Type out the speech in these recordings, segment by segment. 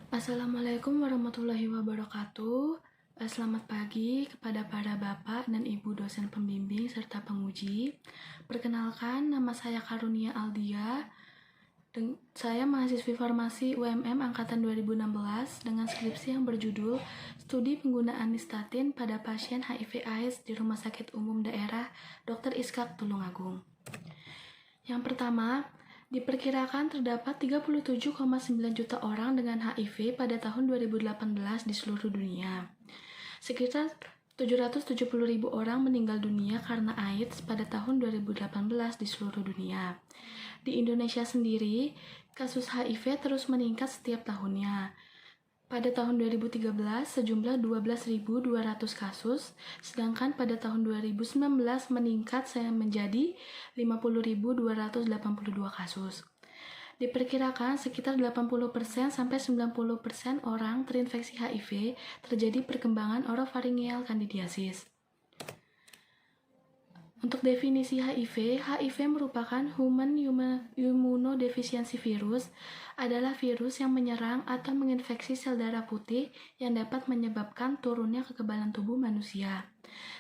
Assalamualaikum warahmatullahi wabarakatuh. Selamat pagi kepada para bapak dan ibu dosen pembimbing serta penguji. Perkenalkan, nama saya Karunia Aldia. Saya mahasiswi farmasi UMM angkatan 2016 dengan skripsi yang berjudul Studi Penggunaan Nystatin pada Pasien HIV/AIDS di Rumah Sakit Umum Daerah Dr. Iskak Tulungagung. Yang pertama, diperkirakan terdapat 37,9 juta orang dengan HIV pada tahun 2018 di seluruh dunia. Sekitar 770.000 orang meninggal dunia karena AIDS pada tahun 2018 di seluruh dunia. Di Indonesia sendiri, kasus HIV terus meningkat setiap tahunnya. Pada tahun 2013, sejumlah 12.200 kasus, sedangkan pada tahun 2019 meningkat menjadi 50.282 kasus. Diperkirakan sekitar 80% sampai 90% orang terinfeksi HIV terjadi perkembangan orofaringeal candidiasis. Untuk definisi HIV, HIV merupakan Human Immunodeficiency Virus, adalah virus yang menyerang atau menginfeksi sel darah putih yang dapat menyebabkan turunnya kekebalan tubuh manusia.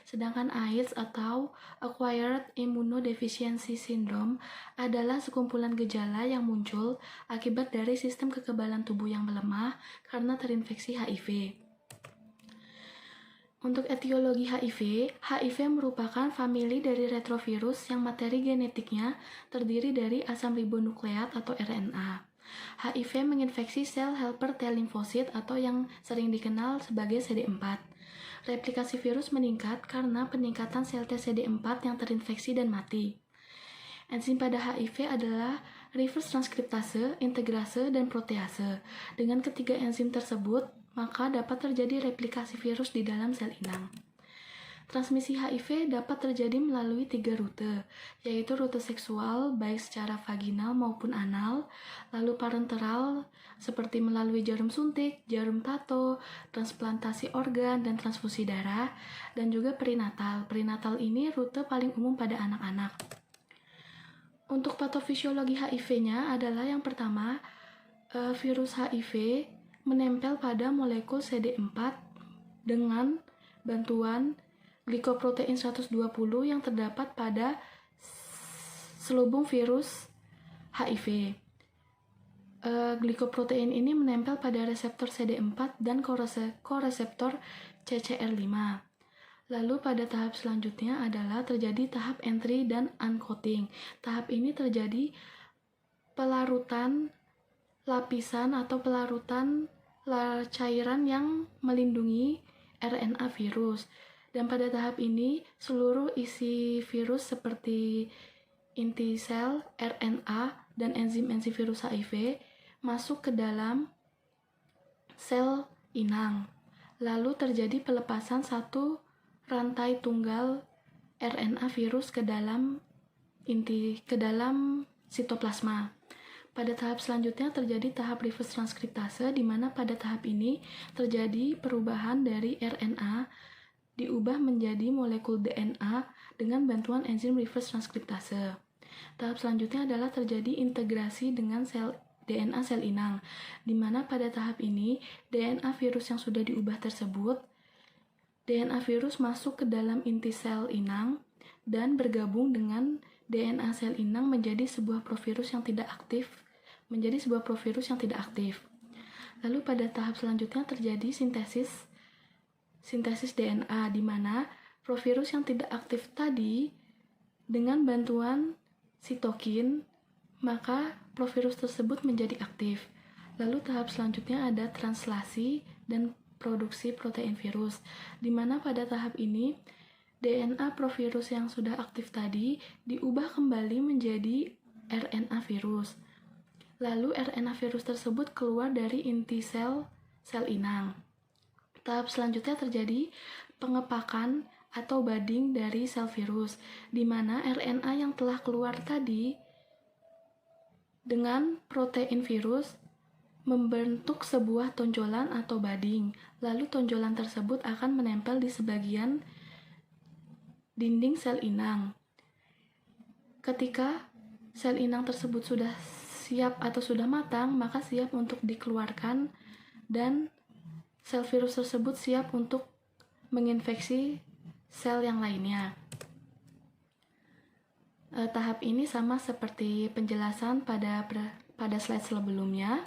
Sedangkan AIDS atau Acquired Immunodeficiency Syndrome adalah sekumpulan gejala yang muncul akibat dari sistem kekebalan tubuh yang melemah karena terinfeksi HIV. Untuk etiologi HIV, HIV merupakan famili dari retrovirus yang materi genetiknya terdiri dari asam ribonukleat atau RNA. HIV menginfeksi sel helper T limfosit atau yang sering dikenal sebagai CD4. Replikasi virus meningkat karena peningkatan sel T CD4 yang terinfeksi dan mati. Enzim pada HIV adalah reverse transkriptase, integrase, dan protease. Dengan ketiga enzim tersebut, maka dapat terjadi replikasi virus di dalam sel inang. Transmisi HIV dapat terjadi melalui 3 rute, yaitu rute seksual baik secara vaginal maupun anal, lalu parenteral seperti melalui jarum suntik, jarum tato, transplantasi organ, dan transfusi darah, dan juga perinatal. Perinatal ini rute paling umum pada anak-anak. Untuk patofisiologi HIV-nya adalah yang pertama, virus HIV menempel pada molekul CD4 dengan bantuan glikoprotein 120 yang terdapat pada selubung virus HIV. Glikoprotein ini menempel pada reseptor CD4 dan koreseptor CCR5. Lalu pada tahap selanjutnya adalah terjadi tahap entry dan uncoating. Tahap ini terjadi pelarutan lapisan atau pelarutan cairan yang melindungi RNA virus. Dan pada tahap ini seluruh isi virus seperti inti sel, RNA, dan enzim-enzim virus HIV masuk ke dalam sel inang. Lalu terjadi pelepasan satu rantai tunggal RNA virus ke dalam sitoplasma. Pada tahap selanjutnya terjadi tahap reverse transkriptase, di mana pada tahap ini terjadi perubahan dari RNA diubah menjadi molekul DNA dengan bantuan enzim reverse transkriptase. Tahap selanjutnya adalah terjadi integrasi dengan sel DNA sel inang, di mana pada tahap ini DNA virus yang sudah diubah tersebut DNA virus masuk ke dalam inti sel inang dan bergabung dengan DNA sel inang menjadi sebuah provirus yang tidak aktif. Lalu pada tahap selanjutnya terjadi sintesis DNA, di mana provirus yang tidak aktif tadi dengan bantuan sitokin, maka provirus tersebut menjadi aktif. Lalu tahap selanjutnya ada translasi dan produksi protein virus, di mana pada tahap ini DNA provirus yang sudah aktif tadi diubah kembali menjadi RNA virus. Lalu RNA virus tersebut keluar dari inti sel inang. Tahap selanjutnya terjadi pengepakan atau budding dari sel virus, di mana RNA yang telah keluar tadi dengan protein virus membentuk sebuah tonjolan atau budding. Lalu tonjolan tersebut akan menempel di sebagian dinding sel inang. Ketika sel inang tersebut sudah siap atau sudah matang, maka siap untuk dikeluarkan dan sel virus tersebut siap untuk menginfeksi sel yang lainnya. Tahap ini sama seperti penjelasan pada slide sebelumnya.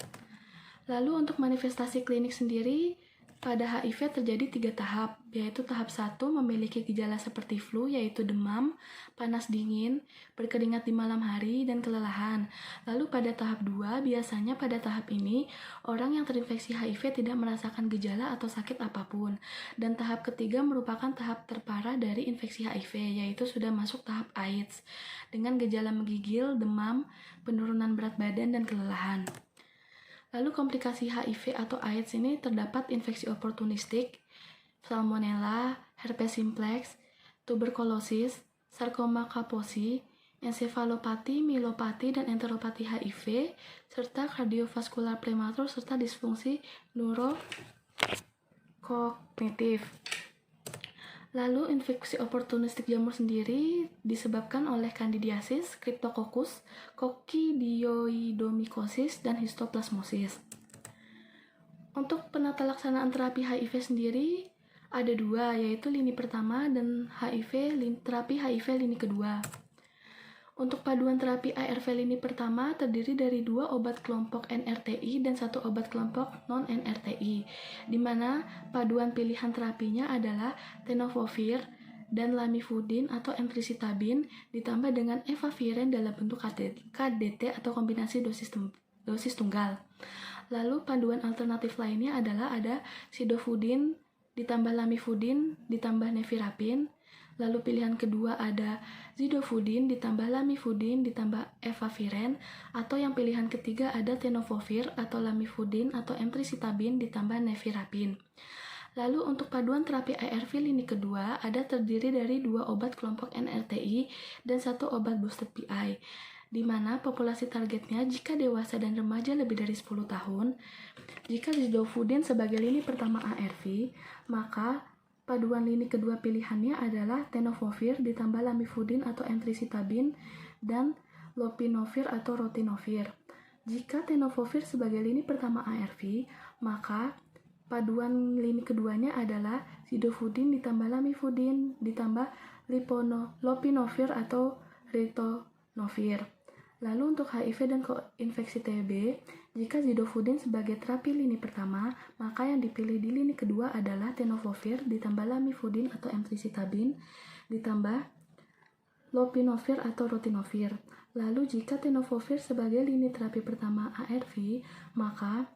Lalu untuk manifestasi klinik sendiri, pada HIV terjadi 3 tahap, yaitu tahap 1 memiliki gejala seperti flu, yaitu demam, panas dingin, berkeringat di malam hari, dan kelelahan. Lalu pada tahap 2, biasanya pada tahap ini, orang yang terinfeksi HIV tidak merasakan gejala atau sakit apapun. Dan tahap ketiga merupakan tahap terparah dari infeksi HIV, yaitu sudah masuk tahap AIDS, dengan gejala menggigil, demam, penurunan berat badan, dan kelelahan. Lalu komplikasi HIV atau AIDS ini terdapat infeksi oportunistik, salmonella, herpes simplex, tuberkulosis, sarkoma kaposi, ensefalopati, myelopati, dan enteropati HIV, serta kardiovaskular prematur serta disfungsi neurokognitif. Lalu infeksi oportunistik jamur sendiri disebabkan oleh Candidiasis, Cryptococcus, Coccidioidomycosis, dan histoplasmosis. Untuk penata laksanaan terapi HIV sendiri ada 2, yaitu lini pertama dan terapi HIV lini kedua. Untuk paduan terapi ARV lini pertama terdiri dari 2 obat kelompok NRTI dan 1 obat kelompok non-NRTI, di mana paduan pilihan terapinya adalah tenofovir dan lamivudin atau emtricitabine ditambah dengan efavirenz dalam bentuk KDT atau kombinasi dosis tunggal. Lalu paduan alternatif lainnya adalah ada sidofudin ditambah lamivudin ditambah nevirapin. Lalu pilihan kedua ada zidofudin ditambah lamivudin ditambah efavirenz, atau yang pilihan ketiga ada tenofovir atau lamivudin atau emtricitabine ditambah nevirapin. Lalu untuk paduan terapi ARV lini kedua ada terdiri dari 2 obat kelompok NRTI dan 1 obat boosted PI, di mana populasi targetnya jika dewasa dan remaja lebih dari 10 tahun. Jika zidofudin sebagai lini pertama ARV, maka paduan lini kedua pilihannya adalah tenofovir ditambah lamivudin atau emtricitabine dan lopinavir atau rotinavir. Jika tenofovir sebagai lini pertama ARV, maka paduan lini keduanya adalah zidofudin ditambah lamivudin ditambah lopinavir atau ritonavir. Lalu untuk HIV dan koinfeksi TB, jika zidofudin sebagai terapi lini pertama, maka yang dipilih di lini kedua adalah tenofovir ditambah lamivudin atau emtricitabine ditambah lopinavir atau rotinavir. Lalu jika tenofovir sebagai lini terapi pertama ARV, maka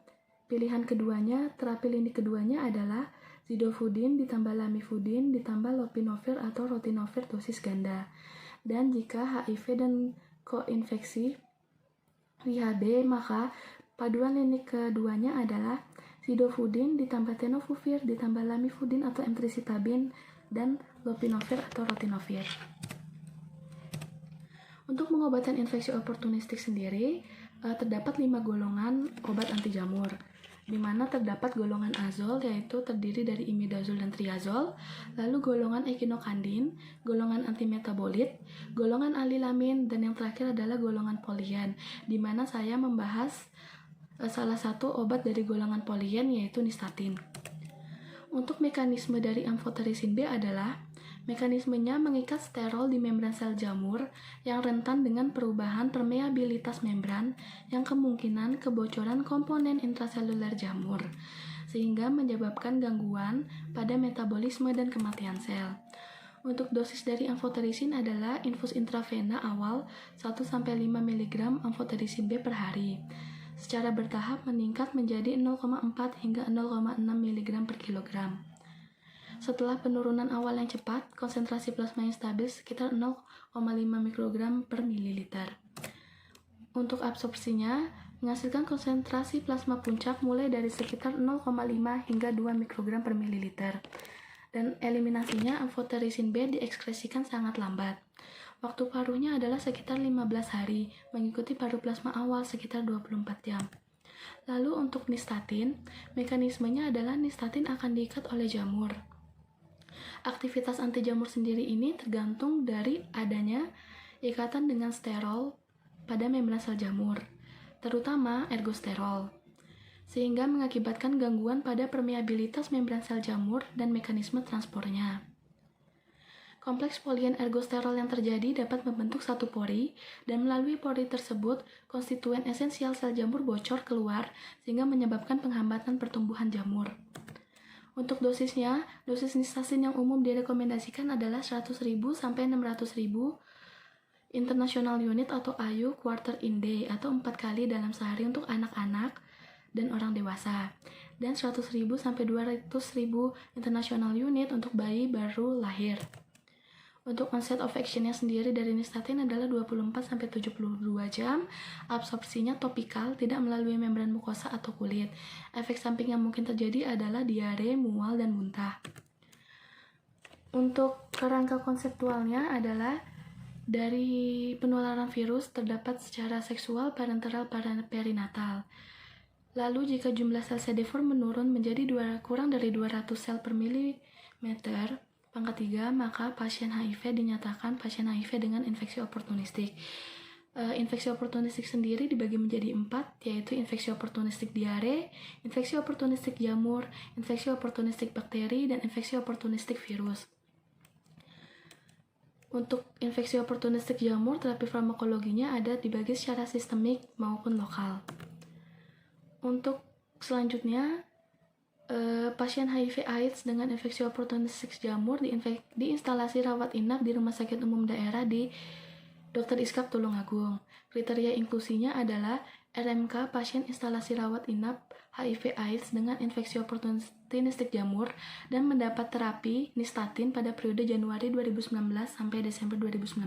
pilihan keduanya, terapi lini keduanya adalah zidofudin ditambah lamivudin ditambah lopinavir atau rotinavir dosis ganda. Dan jika HIV dan koinfeksi HB, maka paduan lini keduanya adalah zidofudin ditambah tenofovir ditambah lamivudin atau emtricitabine dan lopinavir atau rotinavir. Untuk pengobatan infeksi oportunistik sendiri, terdapat 5 golongan obat anti jamur, di mana terdapat golongan azol, yaitu terdiri dari imidazol dan triazol, lalu golongan ekinokandin, golongan antimetabolit, golongan alilamin, dan yang terakhir adalah golongan polien, di mana saya membahas salah satu obat dari golongan polien, yaitu nistatin. Untuk mekanisme dari amfoterisin B adalah mekanismenya mengikat sterol di membran sel jamur yang rentan dengan perubahan permeabilitas membran yang kemungkinan kebocoran komponen intraseluler jamur, sehingga menyebabkan gangguan pada metabolisme dan kematian sel. Untuk dosis dari amfoterisin adalah infus intravena awal 1-5 mg amfoterisin B per hari, secara bertahap meningkat menjadi 0,4 hingga 0,6 mg per kilogram. Setelah penurunan awal yang cepat, konsentrasi plasma yang stabil sekitar 0,5 mikrogram per mililiter. Untuk absorpsinya, menghasilkan konsentrasi plasma puncak mulai dari sekitar 0,5 hingga 2 mikrogram per mililiter. Dan eliminasinya, amfoterisin B diekskresikan sangat lambat. Waktu paruhnya adalah sekitar 15 hari, mengikuti paruh plasma awal sekitar 24 jam. Lalu untuk nistatin, mekanismenya adalah nistatin akan diikat oleh jamur. Aktivitas anti jamur sendiri ini tergantung dari adanya ikatan dengan sterol pada membran sel jamur, terutama ergosterol. sehingga mengakibatkan gangguan pada permeabilitas membran sel jamur dan mekanisme transpornya. Kompleks polien ergosterol yang terjadi dapat membentuk satu pori, dan melalui pori tersebut, konstituen esensial sel jamur bocor keluar sehingga menyebabkan penghambatan pertumbuhan jamur. Untuk dosisnya, dosis nistatin yang umum direkomendasikan adalah 100.000 sampai 600.000 international unit atau IU quarter in day atau 4 kali dalam sehari untuk anak-anak dan orang dewasa, dan 100.000 sampai 200.000 international unit untuk bayi baru lahir. Untuk onset of action-nya sendiri dari nistatin adalah 24-72 jam, absorpsinya topikal, tidak melalui membran mukosa atau kulit. Efek samping yang mungkin terjadi adalah diare, mual, dan muntah. Untuk kerangka konseptualnya adalah dari penularan virus terdapat secara seksual parenteral perinatal. Lalu jika jumlah sel CD4 menurun menjadi kurang dari 200 sel per milimeter, pangkat 3, maka pasien HIV dinyatakan pasien HIV dengan infeksi oportunistik. Infeksi oportunistik sendiri dibagi menjadi 4, yaitu infeksi oportunistik diare, infeksi oportunistik jamur, infeksi oportunistik bakteri, dan infeksi oportunistik virus. Untuk infeksi oportunistik jamur, terapi farmakologinya ada dibagi secara sistemik maupun lokal. Untuk selanjutnya, pasien HIV/AIDS dengan infeksi oportunistik jamur di instalasi rawat inap di Rumah Sakit Umum Daerah di Dr. Iskak Tulungagung. Kriteria inklusinya adalah RMK pasien instalasi rawat inap HIV/AIDS dengan infeksi oportunistik jamur dan mendapat terapi nistatin pada periode Januari 2019 sampai Desember 2019.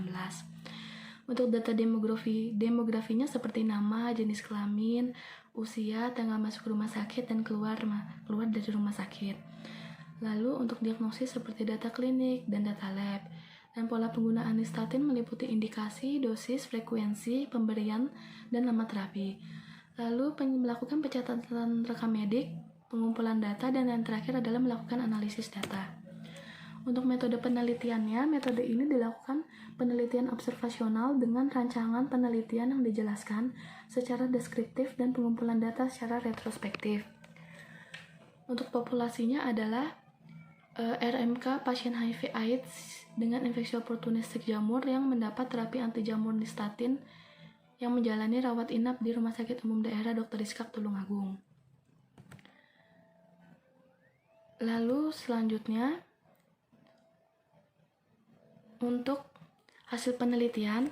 Untuk data demografinya seperti nama, jenis kelamin, usia, tanggal masuk rumah sakit, dan keluar dari rumah sakit. Lalu untuk diagnosis seperti data klinik dan data lab. Dan pola penggunaan nistatin meliputi indikasi, dosis, frekuensi, pemberian, dan lama terapi. Lalu melakukan pencatatan rekam medik, pengumpulan data, dan yang terakhir adalah melakukan analisis data. Untuk metode penelitiannya, metode ini dilakukan penelitian observasional dengan rancangan penelitian yang dijelaskan secara deskriptif dan pengumpulan data secara retrospektif. Untuk populasinya adalah RMK pasien HIV/AIDS dengan infeksi oportunistik jamur yang mendapat terapi anti jamur nistatin yang menjalani rawat inap di Rumah Sakit Umum Daerah Dr. Iskak Tulungagung. Lalu selanjutnya, untuk hasil penelitian,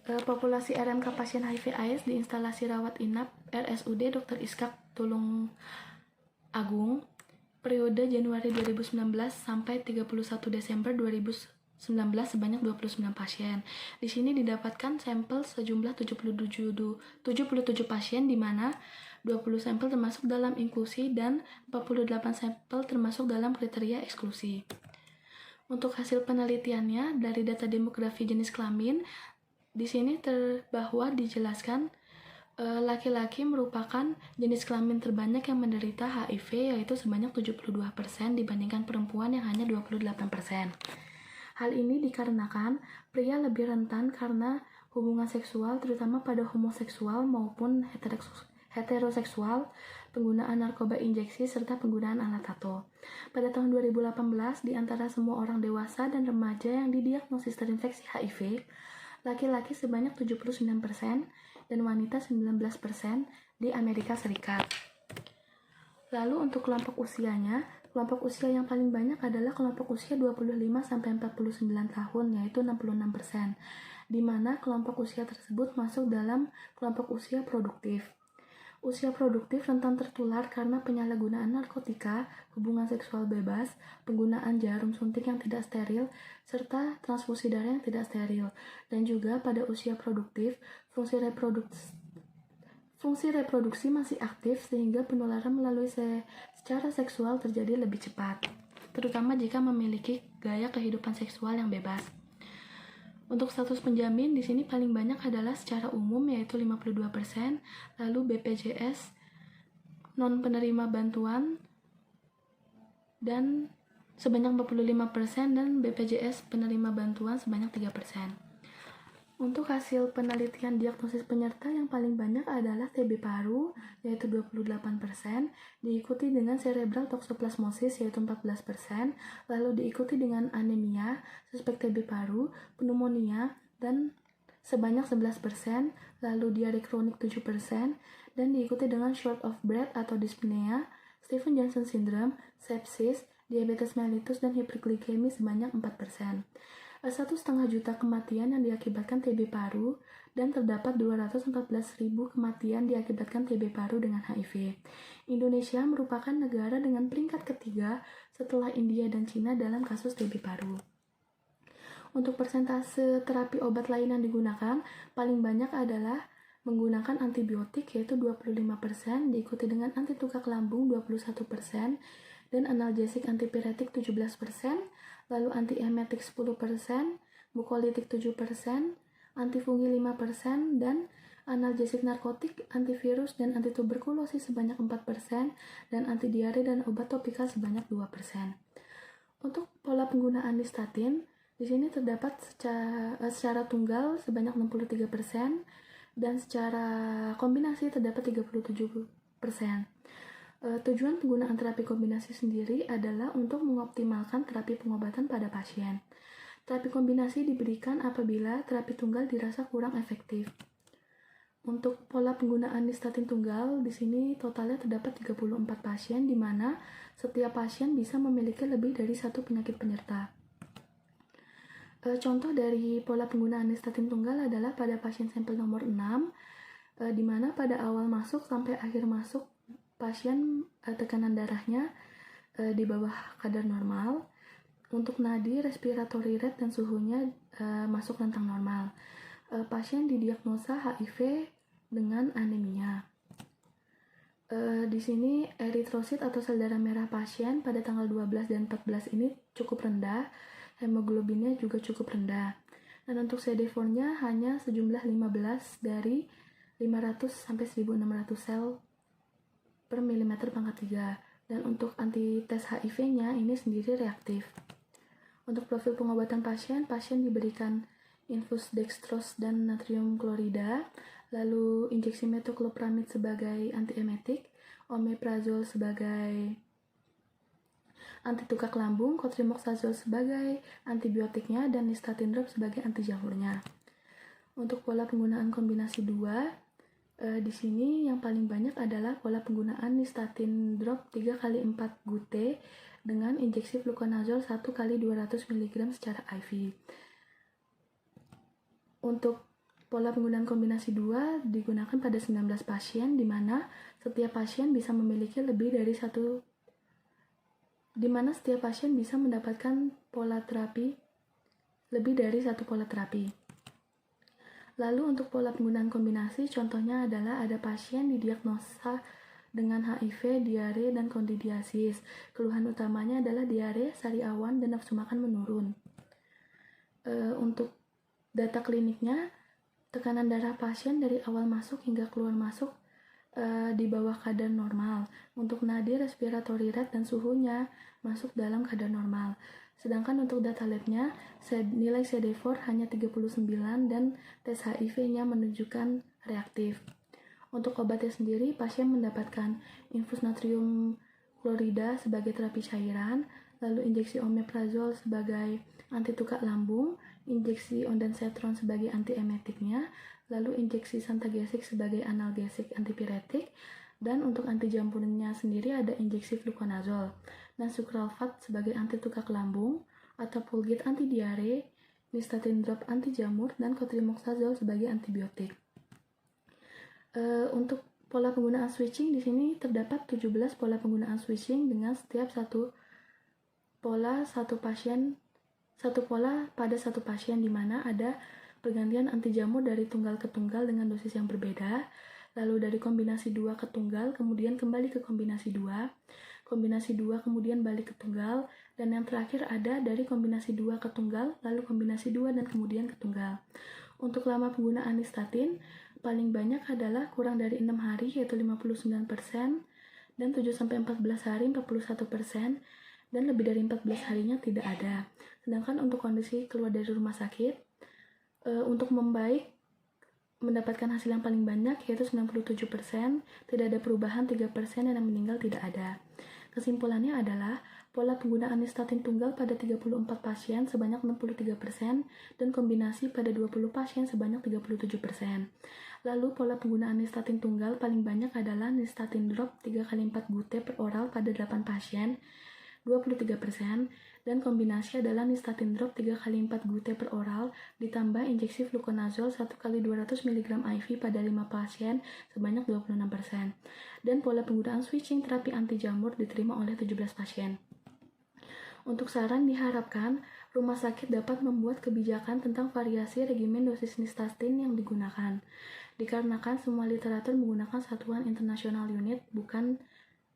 populasi RMK pasien HIV/AIDS di instalasi rawat inap RSUD Dr. Iskak Tulungagung periode Januari 2019 sampai 31 Desember 2019 sebanyak 29 pasien. Di sini didapatkan sampel sejumlah 77 pasien, di mana 20 sampel termasuk dalam inklusi dan 48 sampel termasuk dalam kriteria eksklusi. Untuk hasil penelitiannya dari data demografi jenis kelamin, di sini bahwa dijelaskan laki-laki merupakan jenis kelamin terbanyak yang menderita HIV, yaitu sebanyak 72% dibandingkan perempuan yang hanya 28%. Hal ini dikarenakan pria lebih rentan karena hubungan seksual, terutama pada homoseksual maupun heteroseksual, penggunaan narkoba injeksi, serta penggunaan alat tato. Pada tahun 2018, di antara semua orang dewasa dan remaja yang didiagnosis terinfeksi HIV, laki-laki sebanyak 79% dan wanita 19% di Amerika Serikat. Lalu untuk kelompok usianya, kelompok usia yang paling banyak adalah kelompok usia 25-49 tahun, yaitu 66%, di mana kelompok usia tersebut masuk dalam kelompok usia produktif. Usia produktif rentan tertular karena penyalahgunaan narkotika, hubungan seksual bebas, penggunaan jarum suntik yang tidak steril, serta transfusi darah yang tidak steril. Dan juga pada usia produktif, fungsi reproduksi masih aktif sehingga penularan melalui secara seksual terjadi lebih cepat, terutama jika memiliki gaya kehidupan seksual yang bebas. Untuk status penjamin di sini paling banyak adalah secara umum, yaitu 52%, lalu BPJS non penerima bantuan dan sebanyak 45% dan BPJS penerima bantuan sebanyak 3%. Untuk hasil penelitian diagnosis penyerta yang paling banyak adalah TB paru, yaitu 28%, diikuti dengan cerebral toxoplasmosis, yaitu 14%, lalu diikuti dengan anemia, suspek TB paru, pneumonia, dan sebanyak 11%, lalu diare kronik 7%, dan diikuti dengan short of breath atau dyspnea, Stevens-Johnson syndrome, sepsis, diabetes mellitus, dan hiperglikemi sebanyak 4%. 1,5 juta kematian yang diakibatkan TB paru dan terdapat 214.000 kematian diakibatkan TB paru dengan HIV. Indonesia merupakan negara dengan peringkat ketiga setelah India dan Cina dalam kasus TB paru. Untuk persentase terapi obat lain yang digunakan, paling banyak adalah menggunakan antibiotik yaitu 25%, diikuti dengan anti tukak lambung 21%, dan analgesik antipiretik 17%, lalu antiemetik 10%, mukolitik 7%, antifungi 5%, dan analgesik narkotik, antivirus, dan antituberkulosis sebanyak 4%, dan antidiare dan obat topikal sebanyak 2%. Untuk pola penggunaan nystatin, di sini terdapat secara tunggal sebanyak 63%, dan secara kombinasi terdapat 37%. Tujuan penggunaan terapi kombinasi sendiri adalah untuk mengoptimalkan terapi pengobatan pada pasien. Terapi kombinasi diberikan apabila terapi tunggal dirasa kurang efektif. Untuk pola penggunaan nystatin tunggal, di sini totalnya terdapat 34 pasien, di mana setiap pasien bisa memiliki lebih dari satu penyakit penyerta. Contoh dari pola penggunaan nystatin tunggal adalah pada pasien sampel nomor 6, di mana pada awal masuk sampai akhir masuk pasien tekanan darahnya di bawah kadar normal. Untuk nadi, respiratory rate, dan suhunya masuk rentang normal. Pasien didiagnosa HIV dengan anemia. Di sini eritrosit atau sel darah merah pasien pada tanggal 12 dan 14 ini cukup rendah, hemoglobinnya juga cukup rendah. Dan untuk CD4-nya hanya sejumlah 15 dari 500 sampai 1600 sel per milimeter pangkat 3. Dan untuk antites HIV-nya ini sendiri reaktif. Untuk profil pengobatan pasien diberikan infus dextrose dan natrium klorida, lalu injeksi metoclopramid sebagai antiemetik, omeprazol sebagai anti tukak lambung, cotrimoxazole sebagai antibiotiknya, dan nystatin drop sebagai anti jamurnya. Untuk pola penggunaan kombinasi 2, di sini yang paling banyak adalah pola penggunaan nystatin drop 3x4 gute dengan injeksi fluconazole 1x200 mg secara IV. Untuk pola penggunaan kombinasi 2 digunakan pada 19 pasien, di mana setiap pasien bisa memiliki lebih dari satu, di mana setiap pasien bisa mendapatkan pola terapi lebih dari satu pola terapi. Lalu untuk pola penggunaan kombinasi, contohnya adalah ada pasien didiagnosa dengan HIV, diare, dan kandidiasis. Keluhan utamanya adalah diare, sariawan, dan nafsu makan menurun. Untuk data kliniknya, tekanan darah pasien dari awal masuk hingga keluar masuk di bawah kadar normal. Untuk nadi, respiratory rate, dan suhunya masuk dalam kadar normal. Sedangkan untuk data labnya, nilai CD4 hanya 39 dan tes HIV-nya menunjukkan reaktif. Untuk obatnya sendiri, pasien mendapatkan infus natrium klorida sebagai terapi cairan, lalu injeksi omeprazol sebagai anti tukak lambung, injeksi ondansetron sebagai antiemetiknya, lalu injeksi santagesik sebagai analgesik antipiretik, dan untuk anti jamurnya sendiri ada injeksi fluconazole dan sucralfate sebagai anti tukak lambung, atau pulgit anti diare, nystatin drop anti jamur, dan cotrimoxazole sebagai antibiotik. Untuk pola penggunaan switching di sini terdapat 17 pola penggunaan switching dengan setiap satu pola pada satu pasien, di mana ada pergantian anti jamur dari tunggal ke tunggal dengan dosis yang berbeda, lalu dari kombinasi 2 ke tunggal, kemudian kembali ke kombinasi 2, kombinasi 2 kemudian balik ke tunggal, dan yang terakhir ada dari kombinasi 2 ke tunggal, lalu kombinasi 2 dan kemudian ke tunggal. Untuk lama penggunaan nystatin, paling banyak adalah kurang dari 6 hari yaitu 59%, dan 7-14 hari 41%, dan lebih dari 14 harinya tidak ada. Sedangkan untuk kondisi keluar dari rumah sakit, Untuk membaik mendapatkan hasil yang paling banyak yaitu 97%, tidak ada perubahan 3%, dan yang meninggal tidak ada. Kesimpulannya adalah pola penggunaan nystatin tunggal pada 34 pasien sebanyak 63% dan kombinasi pada 20 pasien sebanyak 37%. Lalu pola penggunaan nystatin tunggal paling banyak adalah nystatin drop 3 kali 4 gute per oral pada 8 pasien 23%, dan kombinasi adalah nystatin drop 3 kali 4 gute per oral ditambah injeksi fluconazole 1 kali 200 mg IV pada 5 pasien sebanyak 26%. Dan pola penggunaan switching terapi anti jamur diterima oleh 17 pasien. Untuk saran diharapkan rumah sakit dapat membuat kebijakan tentang variasi regimen dosis nystatin yang digunakan. Dikarenakan semua literatur menggunakan satuan internasional unit bukan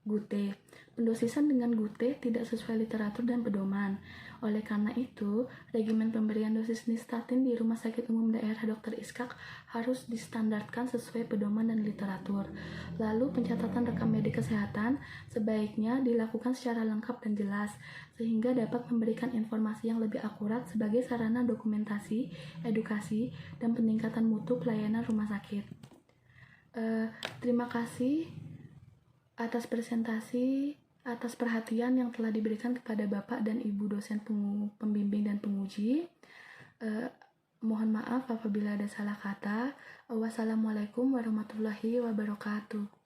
gute. Pendosisan dengan gute tidak sesuai literatur dan pedoman. Oleh karena itu, regimen pemberian dosis nystatin di Rumah Sakit Umum Daerah Dr. Iskak harus distandarkan sesuai pedoman dan literatur. Lalu, pencatatan rekam medik kesehatan sebaiknya dilakukan secara lengkap dan jelas, sehingga dapat memberikan informasi yang lebih akurat sebagai sarana dokumentasi, edukasi, dan peningkatan mutu pelayanan rumah sakit. Terima kasih atas presentasi, atas perhatian yang telah diberikan kepada Bapak dan Ibu dosen pembimbing dan penguji. Mohon maaf apabila ada salah kata. Wassalamualaikum warahmatullahi wabarakatuh.